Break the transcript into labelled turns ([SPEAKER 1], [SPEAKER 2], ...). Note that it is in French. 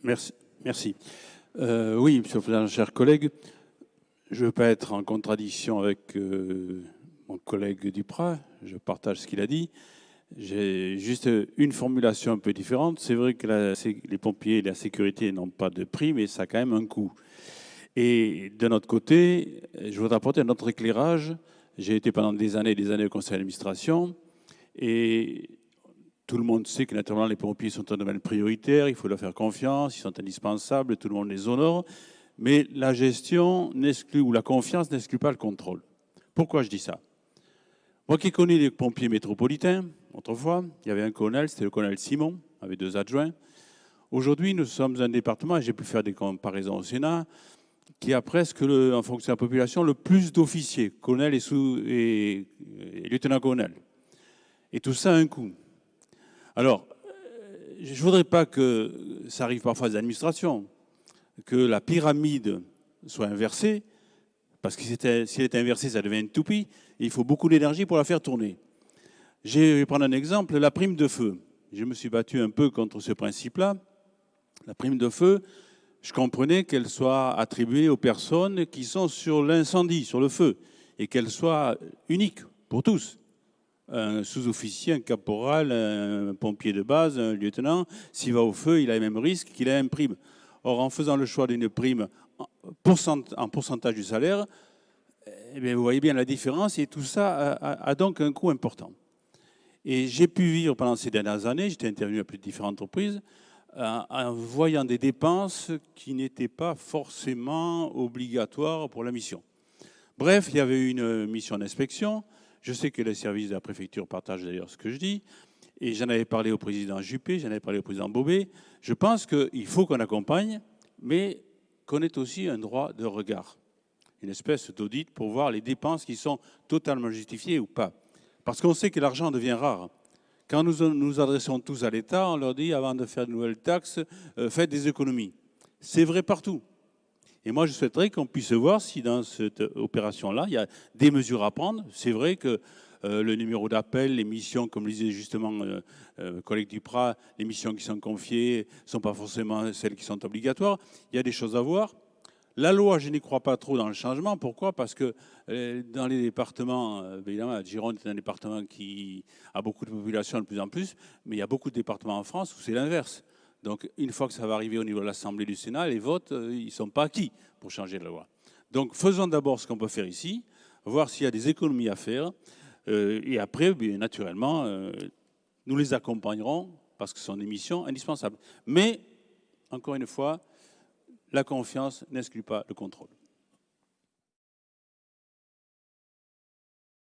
[SPEAKER 1] Merci. Merci. Oui, Monsieur le Président, chers collègues, je ne veux pas être en contradiction avec mon collègue Duprat, je partage ce qu'il a dit. J'ai juste une formulation un peu différente. C'est vrai que les pompiers et la sécurité n'ont pas de prix, mais ça a quand même un coût. Et de notre côté, je voudrais apporter un autre éclairage. J'ai été pendant des années au conseil d'administration et tout le monde sait que naturellement les pompiers sont un domaine prioritaire, il faut leur faire confiance, ils sont indispensables, tout le monde les honore. Mais la gestion n'exclut, ou la confiance n'exclut pas le contrôle. Pourquoi je dis ça? Moi qui connais les pompiers métropolitains, autrefois, il y avait un colonel, c'était le colonel Simon, avec 2 adjoints. Aujourd'hui, nous sommes un département, et j'ai pu faire des comparaisons au Sénat, qui a presque, en fonction de la population, le plus d'officiers, colonel et lieutenant-colonel. Et tout ça a un coût. Alors, je ne voudrais pas que ça arrive parfois aux administrations, que la pyramide soit inversée, parce que si elle est inversée, ça devient une toupie, et il faut beaucoup d'énergie pour la faire tourner. Je vais prendre un exemple, la prime de feu. Je me suis battu un peu contre ce principe-là. La prime de feu, je comprenais qu'elle soit attribuée aux personnes qui sont sur l'incendie, sur le feu, et qu'elle soit unique pour tous. Un sous-officier, un caporal, un pompier de base, un lieutenant, s'il va au feu, il a les mêmes risques qu'il a une prime. Or, en faisant le choix d'une prime en pourcentage du salaire, eh bien, vous voyez bien la différence, et tout ça a donc un coût important. Et j'ai pu vivre pendant ces dernières années, j'étais intervenu à plus de différentes entreprises, en voyant des dépenses qui n'étaient pas forcément obligatoires pour la mission. Bref, il y avait une mission d'inspection. Je sais que les services de la préfecture partagent d'ailleurs ce que je dis. Et j'en avais parlé au président Juppé, j'en avais parlé au président Bobet. Je pense qu'il faut qu'on accompagne, mais qu'on ait aussi un droit de regard. Une espèce d'audit pour voir les dépenses qui sont totalement justifiées ou pas. Parce qu'on sait que l'argent devient rare. Quand nous nous adressons tous à l'État, on leur dit, avant de faire de nouvelles taxes, faites des économies. C'est vrai partout. Et moi, je souhaiterais qu'on puisse voir si dans cette opération-là, il y a des mesures à prendre. C'est vrai que le numéro d'appel, les missions, comme le disait justement le collègue Duprat, les missions qui sont confiées ne sont pas forcément celles qui sont obligatoires. Il y a des choses à voir. La loi, je n'y crois pas trop dans le changement. Pourquoi? Parce que dans les départements, évidemment, la Gironde est un département qui a beaucoup de population de plus en plus, mais il y a beaucoup de départements en France où c'est l'inverse. Donc, une fois que ça va arriver au niveau de l'Assemblée du Sénat, les votes, ils ne sont pas acquis pour changer la loi. Donc, faisons d'abord ce qu'on peut faire ici, voir s'il y a des économies à faire, et après, bien, naturellement, nous les accompagnerons parce que ce sont des missions indispensables. Mais, encore une fois, la confiance n'exclut pas le contrôle.